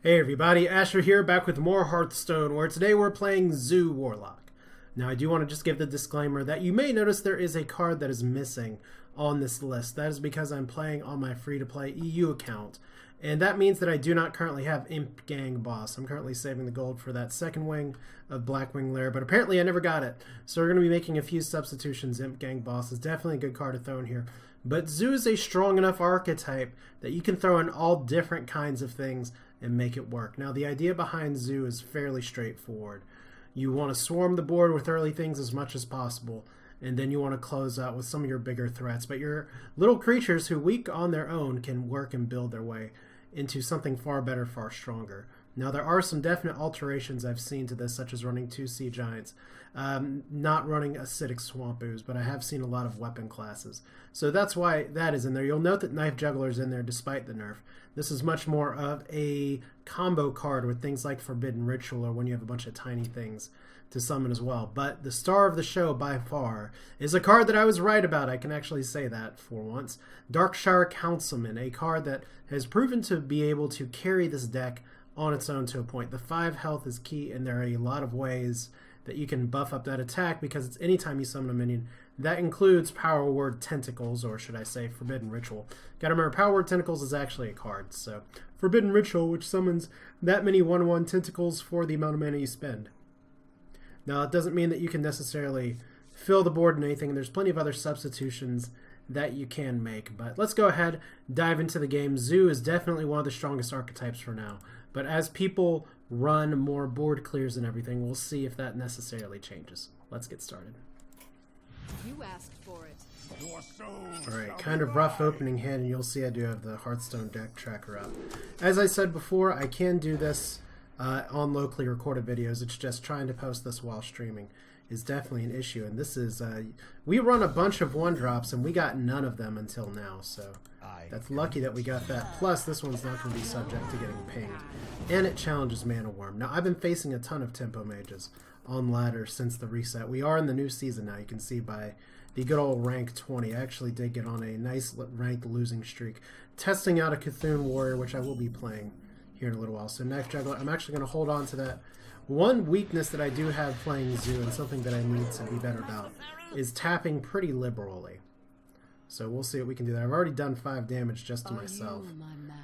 Hey everybody, Asher here, back with more Hearthstone, where today we're playing Zoo Warlock. Now I do want to just give the disclaimer that you may notice there is a card that is missing on this list. That is because I'm playing on my free-to-play EU account, and that means that I do not currently have Imp Gang Boss. I'm currently saving the gold for that second wing of Blackwing Lair, but apparently I never got it. So we're going to be making a few substitutions. Imp Gang Boss is definitely a good card to throw in here. But Zoo is a strong enough archetype that you can throw in all different kinds of things and make it work. Now, the idea behind Zoo is fairly straightforward. You want to swarm the board with early things as much as possible, and then you want to close out with some of your bigger threats. But your little creatures who weak on their own can work and build their way into something far better, far stronger. Now, there are some definite alterations I've seen to this, such as running 2 Sea Giants, not running Acidic Swamp Ooze, but I have seen a lot of weapon classes. So that's why that is in there. You'll note that Knife Juggler is in there despite the nerf. This is much more of a combo card with things like Forbidden Ritual, or when you have a bunch of tiny things to summon as well. But the star of the show by far is a card that I was right about. I can actually say that for once. Darkshire Councilman, a card that has proven to be able to carry this deck on its own to a point. The 5 health is key, and there are a lot of ways that you can buff up that attack because it's anytime you summon a minion. That includes Power Word Tentacles, or should I say Forbidden Ritual. Gotta remember, Power Word Tentacles is actually a card, so Forbidden Ritual, which summons that many 1/1 tentacles for the amount of mana you spend. Now, it doesn't mean that you can necessarily fill the board and anything, and there's plenty of other substitutions that you can make. But let's go ahead, dive into the game. Zoo is definitely one of the strongest archetypes for now. But as people run more board clears and everything, we'll see if that necessarily changes. Let's get started. You asked for it. Alright, kind of rough opening hand, and you'll see I do have the Hearthstone deck tracker up. As I said before, I can do this on locally recorded videos. It's just trying to post this while streaming is definitely an issue. And this is, we run a bunch of 1-drops, and we got none of them until now, so that's lucky that we got that. Plus, this one's not going to be subject to getting pinged. And it challenges Mana Worm. Now, I've been facing a ton of Tempo Mages on ladder since the reset. We are in the new season now. You can see by the good old rank 20. I actually did get on a nice ranked losing streak. Testing out a Cthulhu Warrior, which I will be playing here in a little while. So Knife Juggler, I'm actually going to hold on to that. One weakness that I do have playing Zoo, and something that I need to be better about, is tapping pretty liberally. So we'll see what we can do there. I've already done 5 damage just to myself.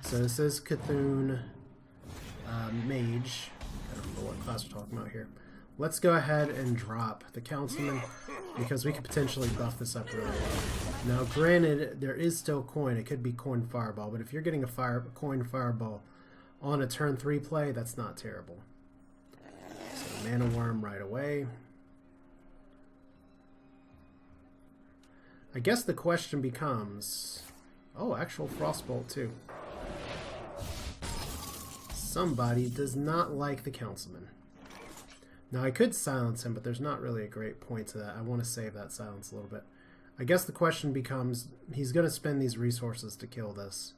So this is Cthulhu Mage. I don't know what class we're talking about here. Let's go ahead and drop the Councilman, because we could potentially buff this up really well. Now, granted, there is still coin. It could be coin Fireball, but if you're getting a coin Fireball on a turn 3 play, that's not terrible. So Mana Worm right away. I guess the question becomes... Oh, actual Frostbolt too. Somebody does not like the Councilman. Now, I could silence him, but there's not really a great point to that. I want to save that silence a little bit. I guess the question becomes, he's going to spend these resources to kill this.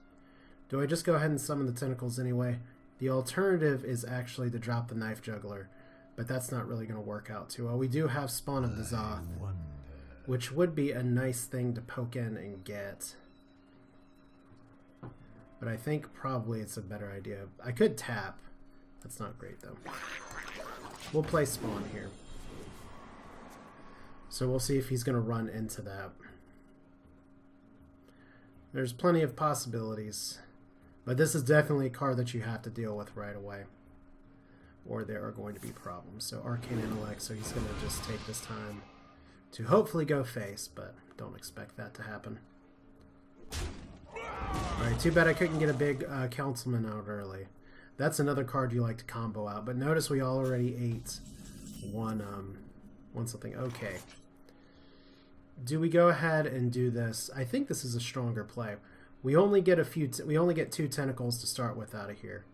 Do I just go ahead and summon the tentacles anyway? The alternative is actually to drop the Knife Juggler, but that's not really going to work out too well. We do have Spawn of the Zoth, which would be a nice thing to poke in and get. But I think probably it's a better idea. I could tap. That's not great though. We'll play Spawn here. So we'll see if he's going to run into that. There's plenty of possibilities. But this is definitely a card that you have to deal with right away, or there are going to be problems. So Arcane Intellect, so he's going to just take this time to hopefully go face, but don't expect that to happen. Alright, too bad I couldn't get a big Councilman out early. That's another card you like to combo out, but notice we already ate one something. Okay. Do we go ahead and do this? I think this is a stronger play. We only get we only get 2 tentacles to start with out of here,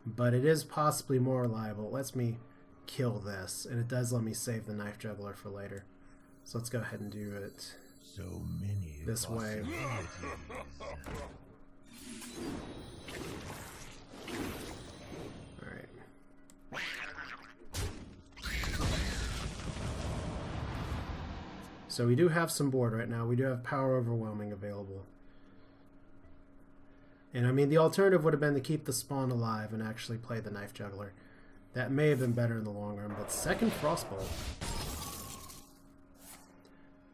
but it is possibly more reliable. It lets me kill this, and it does let me save the Knife Juggler for later. So let's go ahead and do it this way. Alright. So we do have some board right now. We do have Power Overwhelming available. And I mean, the alternative would have been to keep the spawn alive and actually play the Knife Juggler. That may have been better in the long run, but second Frostbolt.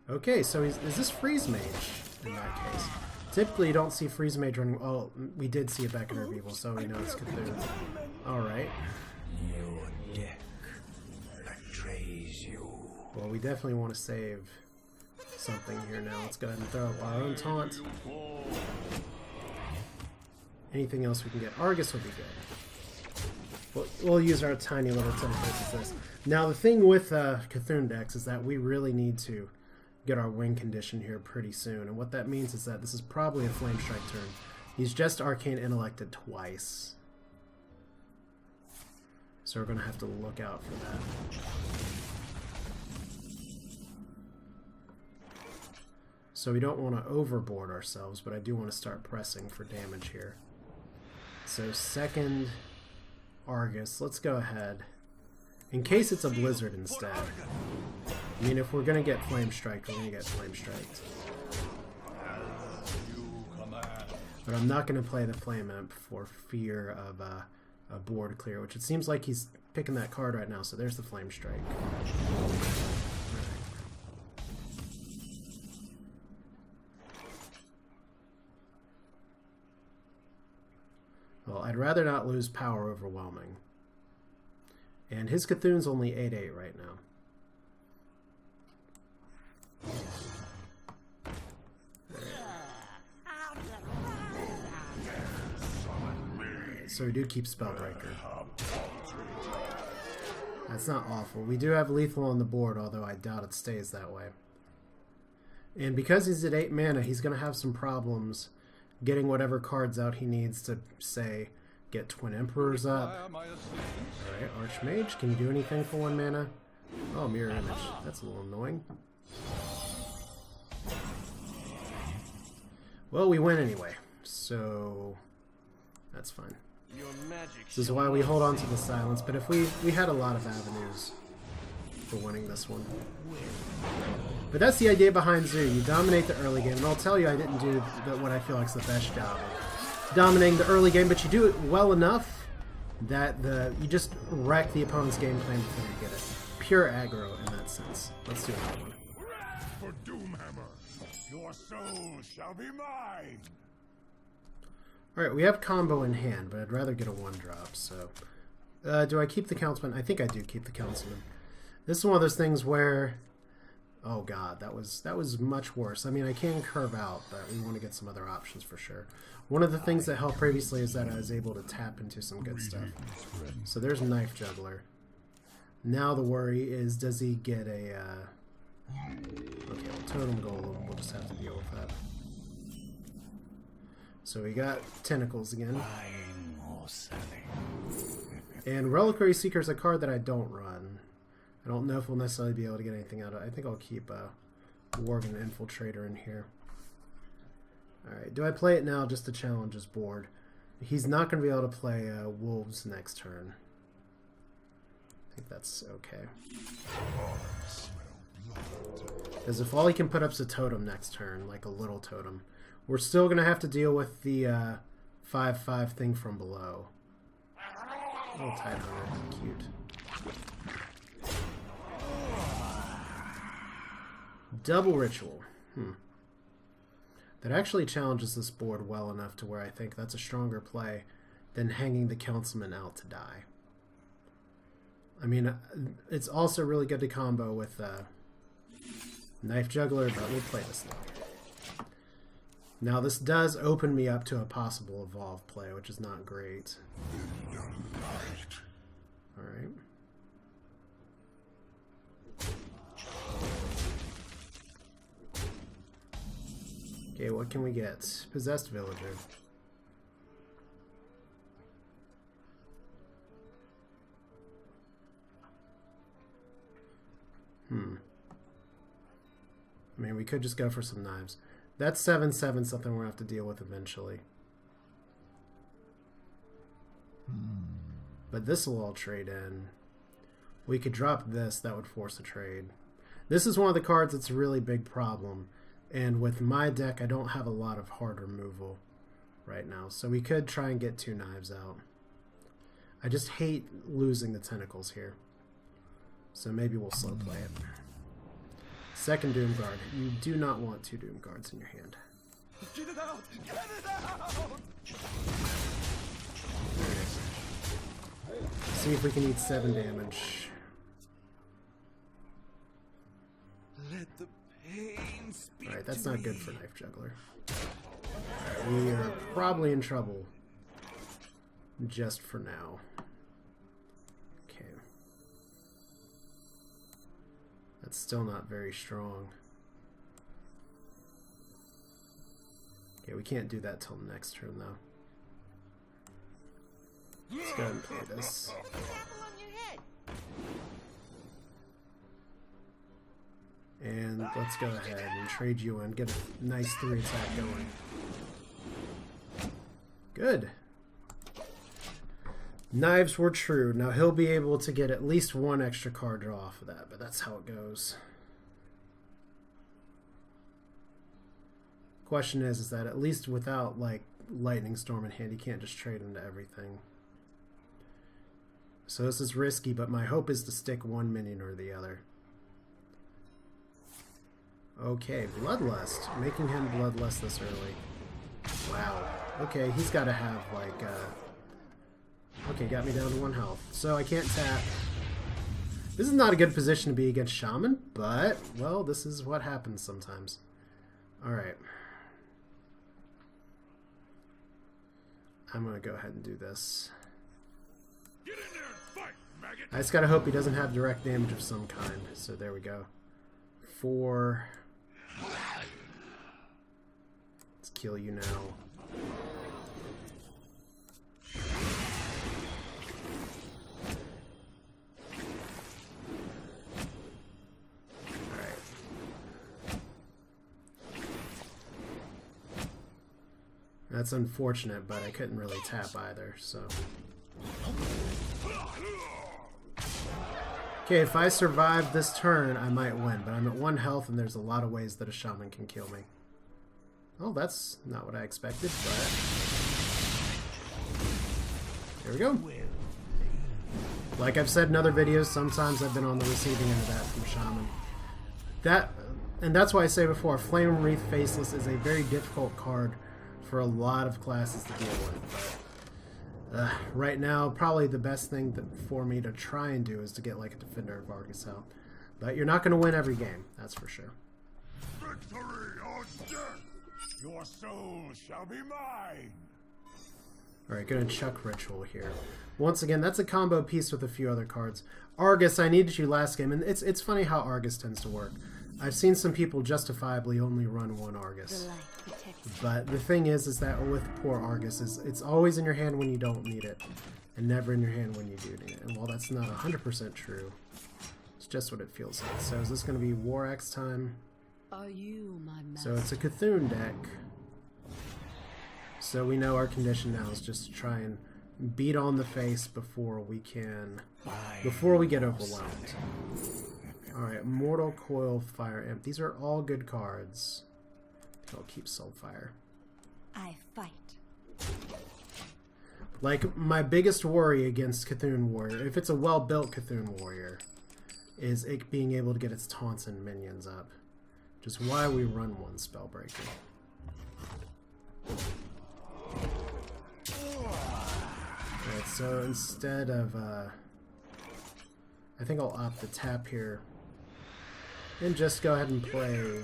Okay, so is this Freeze Mage in that case? Typically, you don't see Freeze Mage running. Oh, we did see it back in Revival, so we know it's Cthulhu. Alright. Your deck betrays you. Well, we definitely want to save something here now. Let's go ahead and throw up our own taunt. Anything else we can get? Argus will be good. We'll use our tiny little 10 versus this. Now, the thing with Cthulhu decks is that we really need to get our win condition here pretty soon. And what that means is that this is probably a Flame Strike turn. He's just Arcane Intellected twice. So we're going to have to look out for that. So we don't want to overboard ourselves, but I do want to start pressing for damage here. So second Argus, let's go ahead. In case it's a Blizzard instead. I mean, if we're going to get Flame Strike, we're going to get Flame Striked. But I'm not going to play the Flame Imp for fear of a board clear, which it seems like he's picking that card right now, so there's the Flame Strike. Well, I'd rather not lose Power Overwhelming. And his Cthulhu's only 8/8 right now. So we do keep Spellbreaker. That's not awful. We do have Lethal on the board, although I doubt it stays that way. And because he's at 8 mana, he's going to have some problems getting whatever cards out he needs to, say, get Twin Emperors up. Alright, Archmage, can you do anything for 1 mana? Oh, Mirror Image. That's a little annoying. Well, we win anyway, so that's fine. This is why we hold on to the silence, but if we had a lot of avenues for winning this one. But that's the idea behind Zoo. You dominate the early game, and I'll tell you I didn't do what I feel like is the best job of dominating the early game, but you do it well enough that you just wreck the opponent's game plan before you get it. Pure aggro in that sense. Let's do another one. For Doomhammer, your soul shall be mine. Alright, we have combo in hand, but I'd rather get a 1-drop, so... do I keep the Councilman? I think I do keep the Councilman. This is one of those things where... Oh god, that was much worse. I mean, I can curve out, but we want to get some other options for sure. One of the things that helped previously is that I was able to tap into some good stuff. So there's Knife Juggler. Now the worry is, does he get a... Okay, well, Totem Golem, we'll just have to deal with that. So we got Tentacles again. And Reliquary Seeker is a card that I don't run. I don't know if we'll necessarily be able to get anything out of it. I think I'll keep Worgen Infiltrator in here. Alright, do I play it now just to challenge his board? He's not going to be able to play Wolves next turn. I think that's okay. Because if all he can put up is a totem next turn, like a little totem, we're still going to have to deal with the 5/5 thing from below. Oh, Tidehunter, cute. Double Ritual. That actually challenges this board well enough to where I think that's a stronger play than hanging the Councilman out to die. I mean, it's also really good to combo with Knife Juggler, but we'll play this now. Now, this does open me up to a possible Evolve play, which is not great. Alright. Okay, what can we get? Possessed Villager. I mean, we could just go for some knives. That's 7/7, something we're going to have to deal with eventually. But this will all trade in. We could drop this, that would force a trade. This is one of the cards that's a really big problem. And with my deck, I don't have a lot of hard removal. right now. So we could try and get 2 knives out. I just hate losing the tentacles here. So maybe we'll slow play it. Second Doom Guard. You do not want 2 Doom Guards in your hand. Get it out! Get it out! There it is. See if we can eat 7 damage. Let the pain speak. Alright, that's not good for Knife Juggler. Alright, we are probably in trouble. Just for now. Okay. That's still not very strong. Okay, we can't do that till next turn, though. Let's go ahead and play this. And let's go ahead and trade you in. Get a nice 3 attack going. Good. Knives were true. Now he'll be able to get at least 1 extra card draw off of that, but that's how it goes. Question is that at least without like Lightning Storm in hand, you can't just trade into everything. So this is risky, but my hope is to stick 1 minion or the other. Okay, Bloodlust. Making him Bloodlust this early. Wow. Okay, he's got to have like okay, got me down to 1 health. So I can't tap. This is not a good position to be against Shaman, but, well, this is what happens sometimes. Alright. I'm going to go ahead and do this. Get in there and fight, maggot. I just gotta hope he doesn't have direct damage of some kind. So there we go. 4. Let's kill you now. Alright. That's unfortunate, but I couldn't really tap either, so... Okay, if I survive this turn, I might win, but I'm at 1 health and there's a lot of ways that a shaman can kill me. Oh, that's not what I expected, but... There we go. Like I've said in other videos, sometimes I've been on the receiving end of that from shaman. And that's why I say before, Flame Wreath Faceless is a very difficult card for a lot of classes to deal with, but... right now, probably the best thing for me to try and do is to get like a Defender of Argus out. But you're not going to win every game, that's for sure. Victory or death! Your soul shall be mine! Alright, gonna chuck Ritual here. Once again, that's a combo piece with a few other cards. Argus, I needed you last game, and it's funny how Argus tends to work. I've seen some people justifiably only run 1 Argus. But the thing is that with poor Argus, it's always in your hand when you don't need it, and never in your hand when you do need it. And while that's not 100% true, it's just what it feels like. So is this going to be War Axe time? Are you my master? So it's a Cthulhu deck. So we know our condition now is just to try and beat on the face before we get overwhelmed. Alright, Mortal Coil, Fire Imp. These are all good cards. I'll keep Soulfire. I fight. Like, my biggest worry against Cthulhu Warrior, if it's a well-built Cthulhu Warrior, is it being able to get its taunts and minions up. Which is why we run 1 Spellbreaker. Alright, so instead of, I think I'll opt to tap here. And just go ahead and play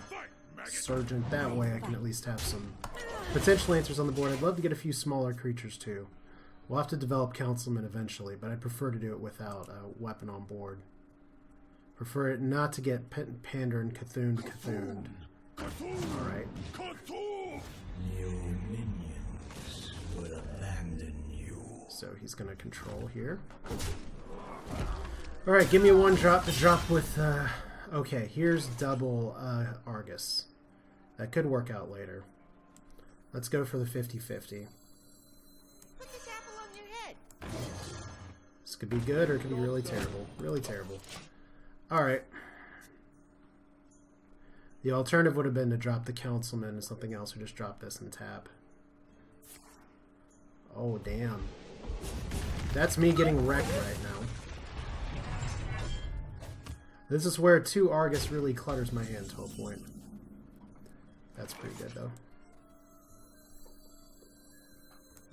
Surgeon. That way I can at least have some potential answers on the board. I'd love to get a few smaller creatures too. We'll have to develop Councilman eventually, but I'd prefer to do it without a weapon on board. Prefer it not to get Pander and Cthulhu. Alright. Your minions will abandon you. So he's going to control here. Alright, give me a 1-drop to drop with... okay, here's double Argus. That could work out later. Let's go for the 50-50. Put this apple on your head. This could be good or it could be really terrible. Really terrible. Alright. The alternative would have been to drop the Councilman or something else, or just drop this and tap. Oh, damn. That's me getting wrecked right now. This is where 2 Argus really clutters my hand to a point. That's pretty good, though.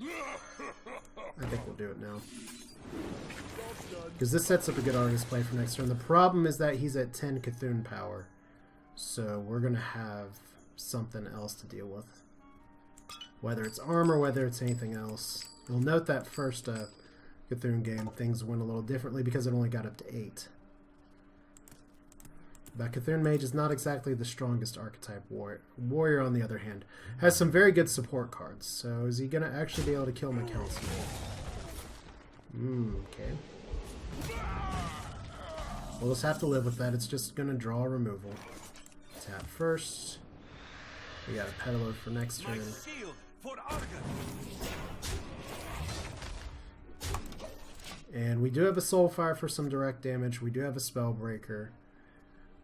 I think we'll do it now. Because this sets up a good Argus play for next turn. The problem is that he's at 10 Cthulhu power. So we're going to have something else to deal with. Whether it's armor, whether it's anything else. You'll note that first Cthulhu game, things went a little differently because it only got up to 8. But Cthulhu Mage is not exactly the strongest archetype warrior. Warrior, on the other hand, has some very good support cards. So is he going to actually be able to kill my Councilman? Okay. We'll just have to live with that. It's just going to draw a removal. Tap first. We got a Peddler for next turn. And we do have a Soulfire for some direct damage. We do have a Spellbreaker.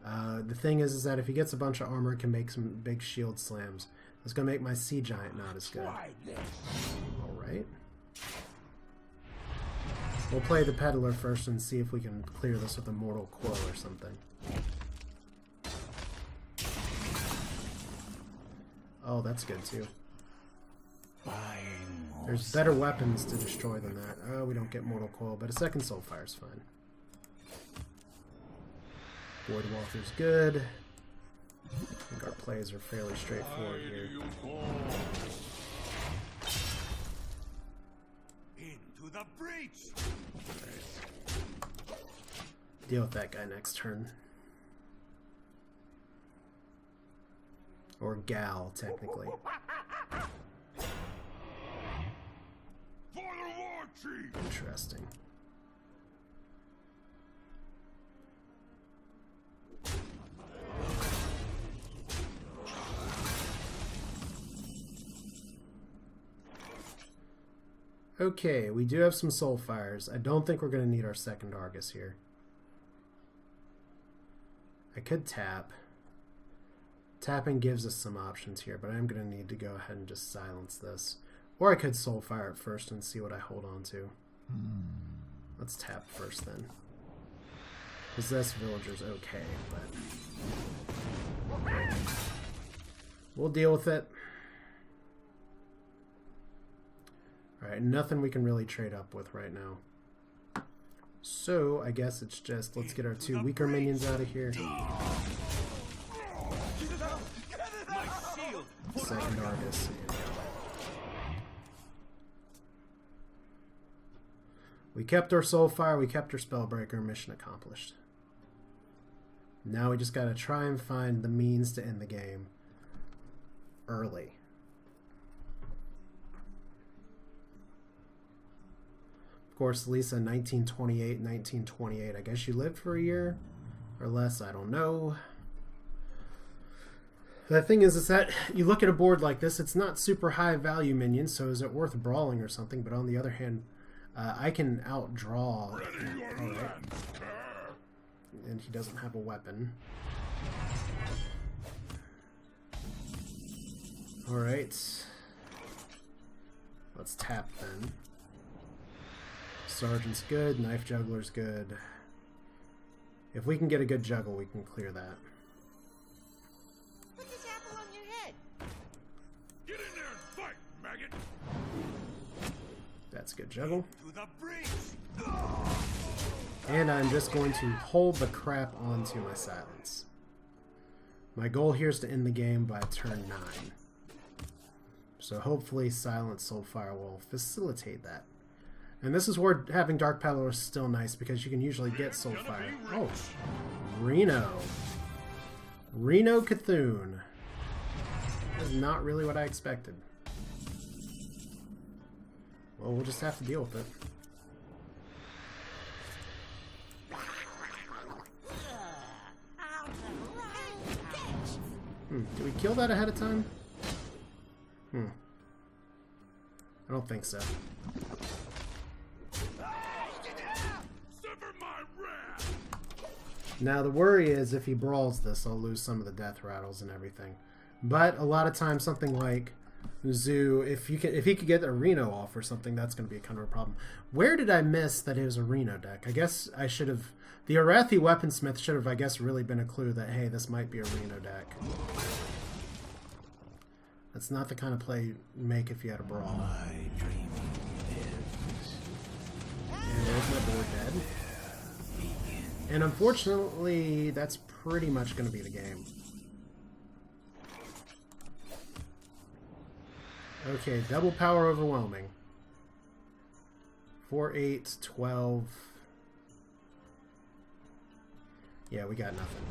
The thing is that if he gets a bunch of armor, it can make some big shield slams. It's going to make my Sea Giant not as good. Alright. We'll play the Peddler first and see if we can clear this with a Mortal Coil or something. Oh, that's good too. There's better weapons to destroy than that. Oh, we don't get Mortal Coil, but a second Soulfire is fine. Void Walker's good. I think our plays are fairly straightforward here. Into the breach. Right. Deal with that guy next turn. Or gal, technically. Interesting. Okay, we do have some Soulfires. I don't think we're going to need our second Argus here. I could tap. Tapping gives us some options here, but I'm going to need to go ahead and just silence this. Or I could Soulfire it first and see what I hold on to. Let's tap first then. Possessed Villager's okay, but we'll deal with it. Alright, nothing we can really trade up with right now. So, I guess it's just, let's get our 2 weaker minions out of here. Second Argus. We kept our Soulfire, we kept our Spellbreaker, mission accomplished. Now we just gotta try and find the means to end the game early. Of course, Lisa, 1928. I guess you lived for a year or less, I don't know. The thing is that you look at a board like this, it's not super high value minions, so is it worth brawling or something? But on the other hand, I can outdraw. Alright. And he doesn't have a weapon. Alright. Let's tap then. Sergeant's good, Knife Juggler's good. If we can get a good juggle, we can clear that. Put this apple on your head. Get in there and fight, maggot. That's a good juggle. To the breach. And I'm just going to hold the crap onto my silence. My goal here is to end the game by turn 9. So hopefully Silent Soulfire will facilitate that. And this is where having Dark Peddler is still nice, because you can usually get Soulfire. Oh, Reno. Reno Cthulhu. That's not really what I expected. Well, we'll just have to deal with it. Did we kill that ahead of time? I don't think so. Now the worry is if he brawls this, I'll lose some of the death rattles and everything. But a lot of times something like Zoo, if he could get a Reno off or something, that's going to be kind of a problem. Where did I miss that it was a Reno deck? I guess I should have... The Arathi Weaponsmith should have, I guess, really been a clue that, hey, this might be a Reno deck. That's not the kind of play you make if you had a Brawl. And there's my board dead. And unfortunately, that's pretty much going to be the game. Okay, double power overwhelming. 4, 8, 12. Yeah, we got nothing.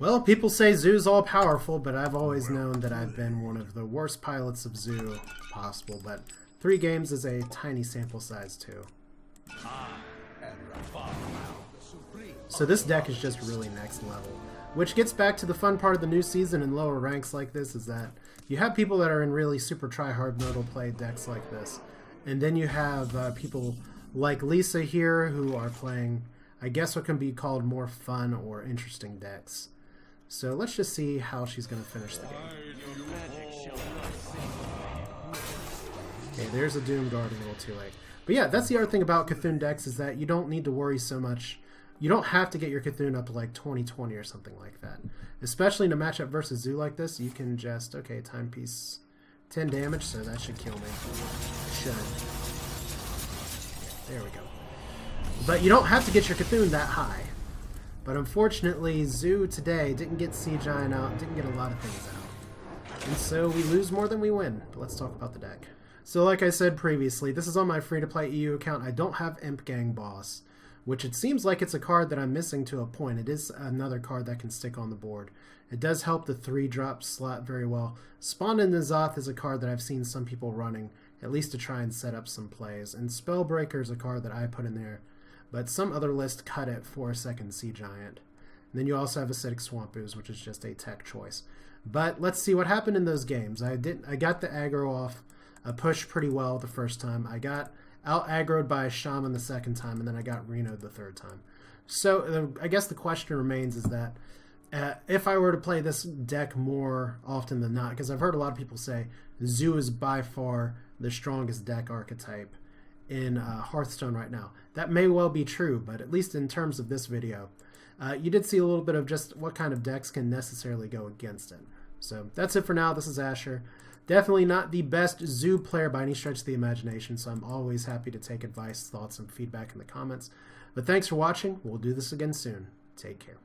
Well, people say Zoo's all powerful, but I've always known that I've been one of the worst pilots of Zoo possible, but 3 games is a tiny sample size too. So this deck is just really next level. Which gets back to the fun part of the new season in lower ranks like this, is that you have people that are in really super try-hard mode will play decks like this. And then you have people like Lisa here who are playing, I guess, what can be called more fun or interesting decks. So let's just see how she's going to finish the game. Okay, there's a Doom Guard a little too late. But yeah, that's the other thing about Cthulhu decks, is that you don't need to worry so much. You don't have to get your Cthulhu up to like 2020 or something like that. Especially in a matchup versus Zoo like this, you can just, okay, timepiece 10 damage, so that should kill me. It should. There we go. But you don't have to get your Cthulhu that high. But unfortunately, Zoo today didn't get Sea Giant out, didn't get a lot of things out. And so we lose more than we win. But let's talk about the deck. So like I said previously, this is on my free-to-play EU account. I don't have Imp Gang Boss, which it seems like it's a card that I'm missing to a point. It is another card that can stick on the board. It does help the 3-drop slot very well. Spawn in N'Zoth is a card that I've seen some people running, at least to try and set up some plays. And Spellbreaker is a card that I put in there, but some other list cut it for a second Sea Giant. And then you also have Acidic Swamp Ooze, which is just a tech choice. But let's see what happened in those games. I got the aggro off. I pushed pretty well the first time. I got out-aggroed by a Shaman the second time, and then I got Reno'd the third time. So I guess the question remains is that if I were to play this deck more often than not, because I've heard a lot of people say Zoo is by far the strongest deck archetype in Hearthstone right now. That may well be true, but at least in terms of this video, you did see a little bit of just what kind of decks can necessarily go against it. So that's it for now. This is Asher. Definitely not the best Zoo player by any stretch of the imagination, so I'm always happy to take advice, thoughts, and feedback in the comments. But thanks for watching. We'll do this again soon. Take care.